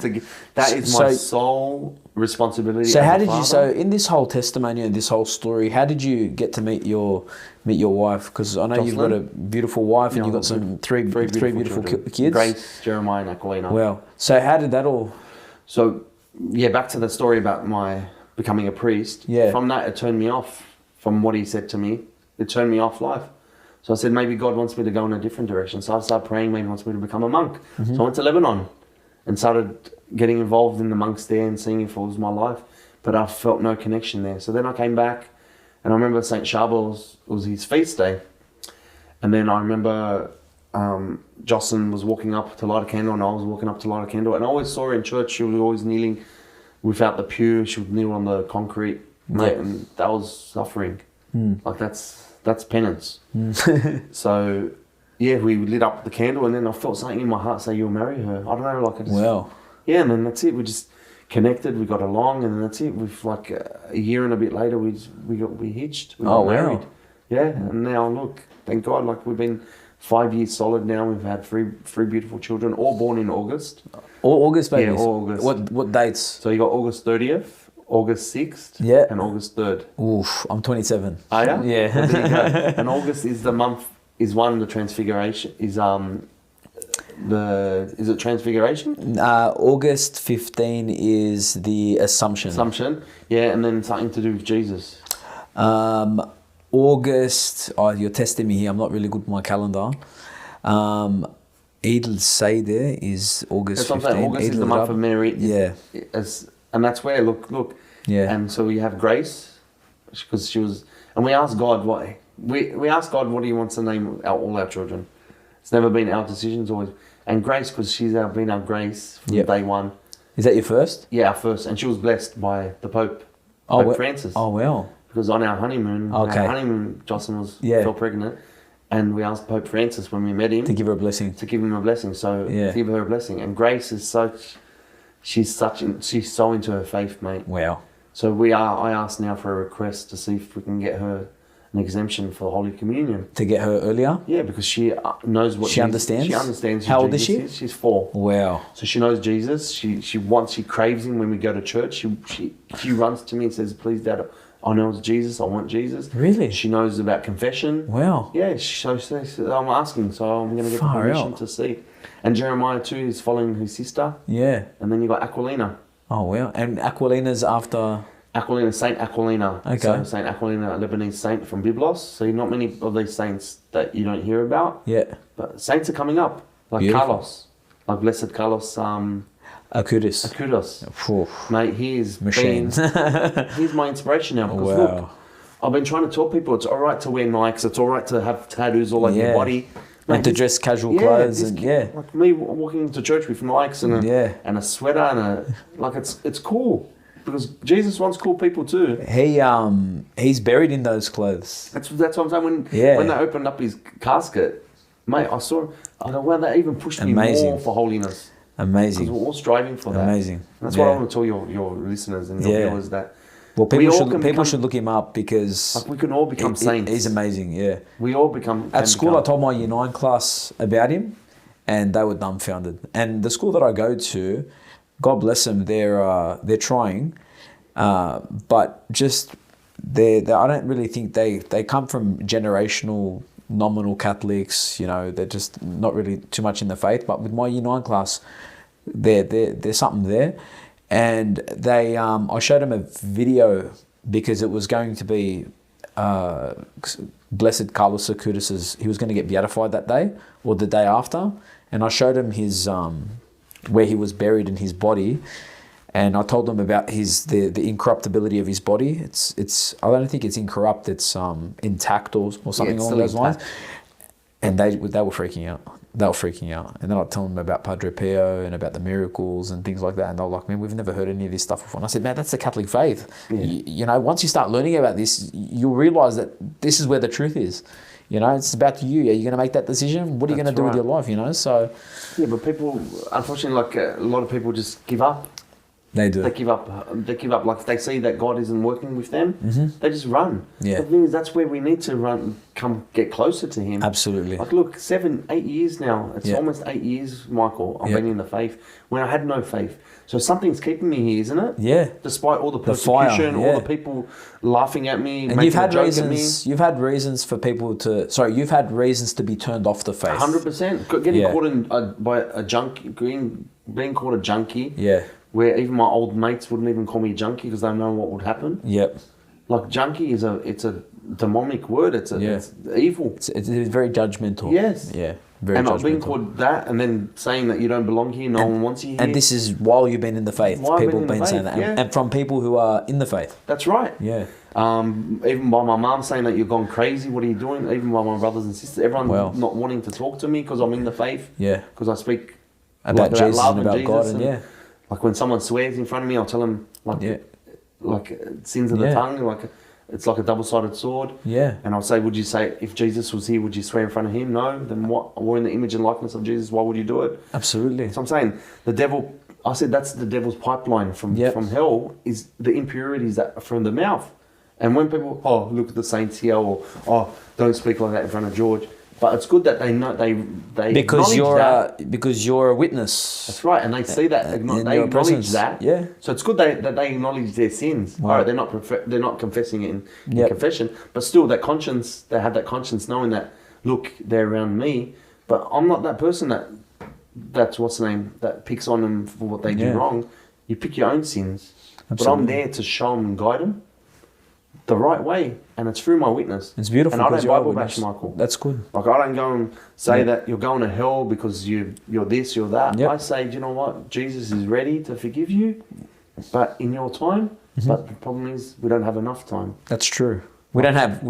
That is my sole responsibility. So how did you, so in this whole testimony and this whole story, how did you get to meet your wife? Because I know Jocelyn, you've got a beautiful wife and you've got some three beautiful kids. Grace, Jeremiah and Aquilina. Wow. So how did that all... So, yeah, back to the story about my... becoming a priest. Yeah. From that, it turned me off from what he said to me. It turned me off life. So I said, maybe God wants me to go in a different direction. So I started praying, maybe he wants me to become a monk. So I went to Lebanon and started getting involved in the monks there and seeing if it was my life. But I felt no connection there. So then I came back and I remember St. Charbel was his feast day. And then I remember Jocelyn was walking up to light a candle and I was walking up to light a candle. And I always saw her in church, she was always kneeling without the pew, she would kneel on the concrete, mate, and that was suffering. Like that's penance. So, yeah, we lit up the candle, and then I felt something in my heart say, "You'll marry her." I don't know, like I just, yeah, and then that's it. We just connected, we got along, and then that's it. With like a year and a bit later, we hitched. We got married. Yeah, and now look, thank God, like we've been 5 years solid now. We've had three beautiful children, all born in August. All August babies? Yeah, all August. What dates? So you got August 30th, August 6th, and August 3rd. Oof, I'm 27. Are you? Yeah. Well, there you go. And August is the month, is one, the Transfiguration, is it Transfiguration? August 15 is the Assumption. Assumption, yeah, and then something to do with Jesus. August, you're testing me here, I'm not really good with my calendar. Eid al-Seder is August 15. August is the month of Mary. Yeah. And that's where, look. Yeah. And so we have Grace, because she was, and we asked God what, we asked God what he wants to name all our children. It's never been our decisions always. And Grace, because she's been our Grace from day one. Is that your first? Yeah, our first. And she was blessed by the Pope, Pope Francis. Oh, wow. Because on our honeymoon, Jocelyn fell pregnant. And we asked Pope Francis when we met him... To give her a blessing. To give him a blessing. So, to give her a blessing. And Grace is she's so into her faith, mate. Wow. So I asked now for a request to see if we can get her an exemption for Holy Communion. To get her earlier? Yeah, because she knows what... She understands? She understands How old is she? She's 4. Wow. So she knows Jesus. She craves him when we go to church. She runs to me and says, please, Dad... I know it's Jesus. I want Jesus. Really? She knows about confession. Wow. Yeah. So I'm asking. So I'm going to get permission to see. And Jeremiah too is following his sister. Yeah. And then you got Aquilina. Oh wow. And Aquilina's after. Aquilina, Saint Aquilina. Okay. So Saint Aquilina, a Lebanese saint from Byblos. So not many of these saints that you don't hear about. Yeah. But saints are coming up, like Beautiful. Carlos, like Blessed Carlos. Acutis. Mate, he's machine. He's my inspiration now because look, I've been trying to tell people it's all right to wear Nikes, it's all right to have tattoos all over your body. Mate, and to dress casual clothes like me walking into church with Nikes and a sweater and it's cool. Because Jesus wants cool people too. He's buried in those clothes. That's what I'm saying. When they opened up his casket, mate, I saw. I know, well, they even pushed me more for holiness. Amazing. Because we're all striving for that. Amazing. And that's what I want to tell your listeners and your viewers, that. Well, people should look him up, because like, we can all become saints. He's amazing. Yeah. We all become. At school, I told my Year 9 class about him, and they were dumbfounded. And the school that I go to, God bless them, they're trying, but just I don't really think they come from generational nominal Catholics. You know, they're just not really too much in the faith. But with my Year 9 class, there's something there, and they I showed them a video, because it was going to be Blessed Carlos Acutis', he was going to get beatified that day or the day after, and I showed him his where he was buried in his body, and I told them about the incorruptibility of his body. It's I don't think it's incorrupt, it's intact or something along those lines. And they were freaking out. And then I'd tell them about Padre Pio and about the miracles and things like that, and they were like, man, we've never heard any of this stuff before. And I said, man, that's the Catholic faith. You know, once you start learning about this, you'll realise that this is where the truth is. You know, it's about you. Are you going to make that decision? What are you going to do with your life, you know? So, yeah, but people, unfortunately, like a lot of people just give up. They do. They give up. Like, if they see that God isn't working with them, they just run. Yeah. The thing is, that's where we need to run, get closer to Him. Absolutely. Like, look, 7-8 years now. It's almost 8 years, Michael. I've been in the faith when I had no faith. So something's keeping me here, isn't it? Yeah. Despite all the persecution, all the people laughing at me, and you've had reasons. You've had reasons for people to. Sorry, you've had reasons to be turned off the faith. 100%. Getting caught by a junkie, being called a junkie. Yeah. Where even my old mates wouldn't even call me junkie because they know what would happen. Yep. Like, junkie it's a demonic word. It's evil. It's very judgmental. Yes. Yeah. Very and judgmental. I've been called that, and then saying that you don't belong here, no one wants you here. And this is while you've been in the faith. People have been saying that, and from people who are in the faith. That's right. Yeah. Even by my mum saying that you've gone crazy. What are you doing? Even by my brothers and sisters, everyone not wanting to talk to me because I'm in the faith. Yeah. Because I speak about Jesus love and about Jesus God, and like when someone swears in front of me, I'll tell them like sins of the tongue, like it's like a double-sided sword. Yeah. And I'll say, would you say, if Jesus was here, would you swear in front of him? No. Then what? We're in the image and likeness of Jesus. Why would you do it? Absolutely. So I'm saying the devil. I said that's the devil's pipeline from hell, is the impurities that are from the mouth. And when people, look at the saints here, or don't speak like that in front of George. But it's good that they know they because acknowledge because you're a witness. That's right, and they see that they acknowledge that. Yeah. So it's good that they acknowledge their sins. Wow. All right, they're not confessing it in confession, but still that conscience, they have that conscience knowing that, look, they're around me, but I'm not that person that's what's the name, that picks on them for what they do wrong. You pick your own sins. Absolutely. But I'm there to show them and guide them the right way, and it's through my witness. It's beautiful. And I don't Bible bash, Michael. That's good. Like, I don't go and say that you're going to hell because you're this, you're that. Yep. I say, do you know what? Jesus is ready to forgive you, but in your time. But the problem is we don't have enough time. That's true. We don't have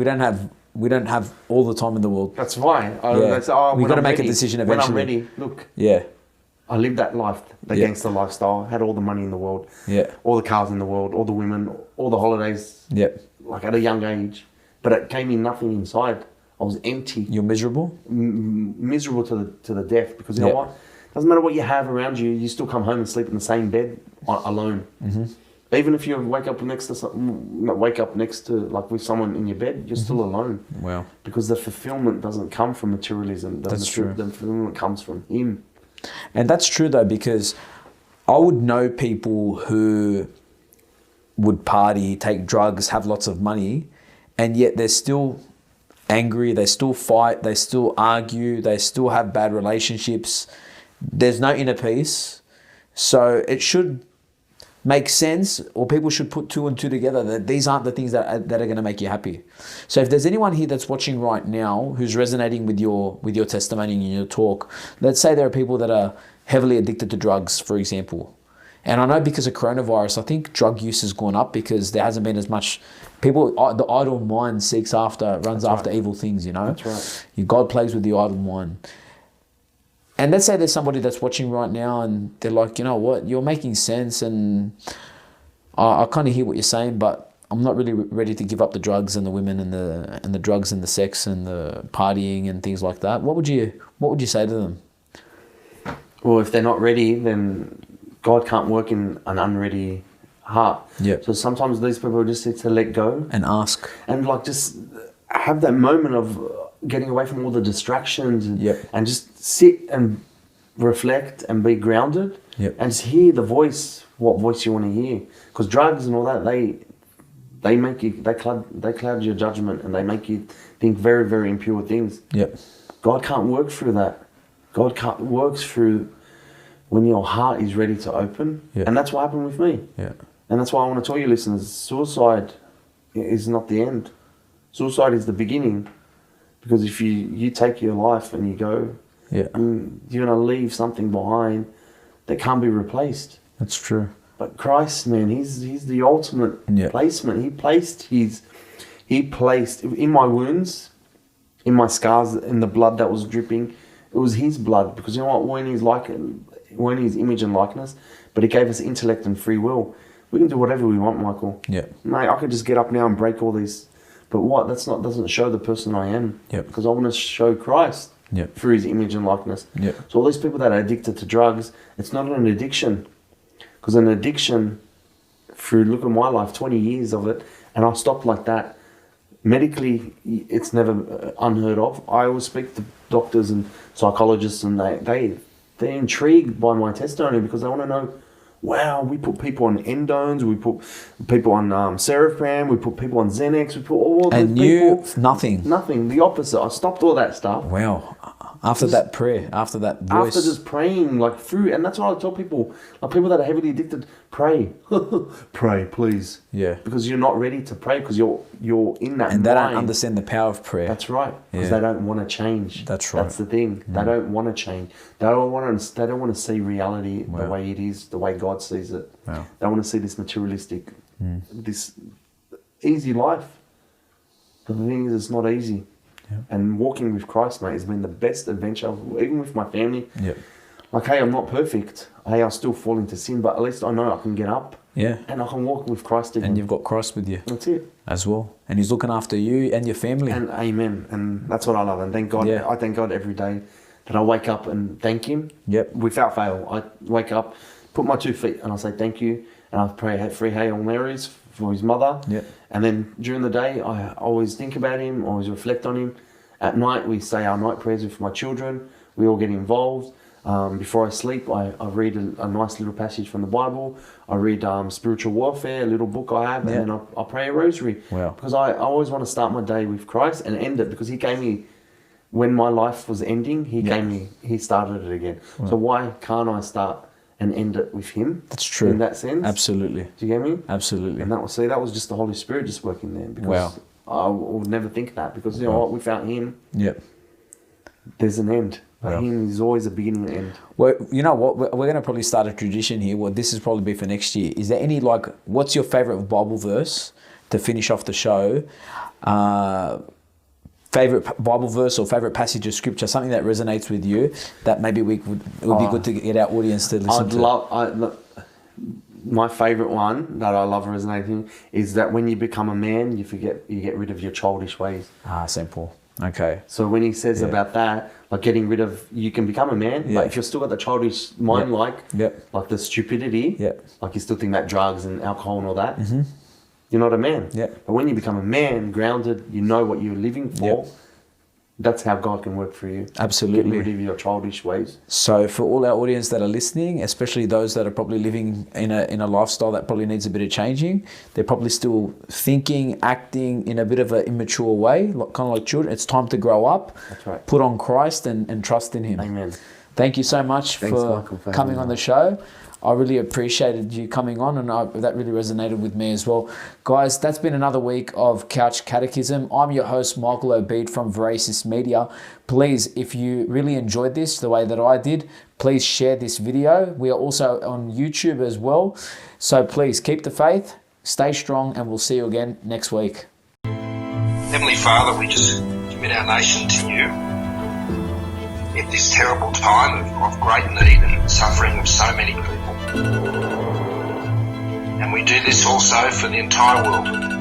all the time in the world. That's why. They say, we've got to make a decision eventually. When I'm ready, look. Yeah. I lived that life, the gangster lifestyle. Had all the money in the world. Yeah. All the cars in the world, all the women, all the holidays. Yep. Like at a young age, but it came in nothing inside. I was empty. You're miserable. Miserable to the death, because you know what? Doesn't matter what you have around you. You still come home and sleep in the same bed alone. Even if you wake up next to like with someone in your bed, you're still alone. Wow. Because the fulfillment doesn't come from materialism. That's true. The fulfillment comes from Him. And that's true though, because I would know people who would party, take drugs, have lots of money, and yet they're still angry, they still fight, they still argue, they still have bad relationships. There's no inner peace. So it should make sense, or people should put two and two together, that these aren't the things that are going to make you happy. So if there's anyone here that's watching right now who's resonating with your testimony and your talk, let's say there are people that are heavily addicted to drugs, for example. And I know because of coronavirus, I think drug use has gone up because there hasn't been as much people. The idle mind runs after evil things, you know. That's right. God plays with the idle mind. And let's say there's somebody that's watching right now and they're like, you know what, you're making sense, and I kind of hear what you're saying, but I'm not really ready to give up the drugs and the women and the drugs and the sex and the partying and things like that. What would you say to them? Well, if they're not ready, then God can't work in an unready heart. Yep. So sometimes these people just need to let go and ask, and like just have that moment of getting away from all the distractions and, and just sit and reflect and be grounded and just hear the voice, what voice you want to hear. Because drugs and all that, they make you, they cloud your judgment and they make you think very, very impure things. Yep. God can't work through that. God works through when your heart is ready to open. And that's what happened with me. Yeah. And that's why I want to tell you listeners, suicide is not the end. Suicide is the beginning. Because if you take your life and you go, you're going to leave something behind that can't be replaced. That's true. But Christ, man, he's the ultimate placement. He placed in my wounds, in my scars, in the blood that was dripping, it was his blood. Because you know what, we're in his image and likeness, but he gave us intellect and free will. We can do whatever we want, Michael. Yeah. Mate, I could just get up now and break all these. But what? Doesn't show the person I am. Yep. Because I want to show Christ through his image and likeness. Yep. So all these people that are addicted to drugs, it's not an addiction. Because an addiction, look at my life, 20 years of it, and I stopped like that. Medically, it's never unheard of. I always speak to doctors and psychologists, and they're intrigued by my testimony because they want to know, wow, we put people on endones, we put people on Serapram, we put people on Xanax, we put all these people. Nothing. Nothing, the opposite. I stopped all that stuff. Wow. After that prayer, after that voice. After just praying, like through, and that's what I tell people, like people that are heavily addicted, pray. Pray, please. Yeah. Because you're not ready to pray because you're in that and they mind. don't understand the power of prayer. That's right. Because they don't want to change. That's right. That's the thing. They don't want to change. They don't want to see reality the way it is, the way God sees it. Wow. They want to see this materialistic, this easy life. But the thing is, it's not easy. Yeah. And walking with Christ, mate, has been the best adventure, even with my family. Yeah. Like, hey, I'm not perfect. Hey, I still fall into sin, but at least I know I can get up. Yeah. And I can walk with Christ again. And you've got Christ with you. That's it. As well. And he's looking after you and your family. And amen. And that's what I love. And thank God. Yeah. I thank God every day that I wake up and thank him. Yep. Without fail. I wake up, put my 2 feet, and I say thank you. And I pray 3 Hail Marys for his mother. Yep. And then during the day, I always think about him, always reflect on him. At night, we say our night prayers with my children. We all get involved. Before I sleep, I read a nice little passage from the Bible. I read Spiritual Warfare, a little book I have, and then I pray a rosary. Wow. Because I always want to start my day with Christ and end it, because he gave me, when my life was ending, he started it again. Wow. So why can't I start and end it with him? That's true. In that sense. Absolutely. Do you get me? Absolutely. And that was just the Holy Spirit just working there. Because wow. I would never think that, because you know what, without him, there's an end. But him is always a beginning and end. Well, you know what, we're going to probably start a tradition here. Well, this is probably be for next year. Is there any, like, what's your favourite Bible verse to finish off the show? Favourite Bible verse or favourite passage of scripture, something that resonates with you, that maybe it would be good to get our audience to listen to. My favourite one that I love resonating is that when you become a man, you get rid of your childish ways. St. Paul. Okay. So when he says about that, like getting rid of, you can become a man, but if you're still got the childish mind, like the stupidity, like you still think about drugs and alcohol and all that, you're not a man. But when you become a man, grounded, you know what you're living for. That's how God can work for you. Absolutely. Getting rid of your childish ways. So for all our audience that are listening, especially those that are probably living in a lifestyle that probably needs a bit of changing, they're probably still thinking, acting in a bit of an immature way, kind of like children. It's time to grow up. That's right. Put on Christ and trust in him. Amen. Thank you so much for coming on the show. I really appreciated you coming on, and that really resonated with me as well. Guys, that's been another week of Couch Catechism. I'm your host, Michael Obeid from Veracious Media. Please, if you really enjoyed this the way that I did, please share this video. We are also on YouTube as well. So please keep the faith, stay strong, and we'll see you again next week. Heavenly Father, we just commit our nation to you. In this terrible time of great need and suffering of so many people. And we do this also for the entire world.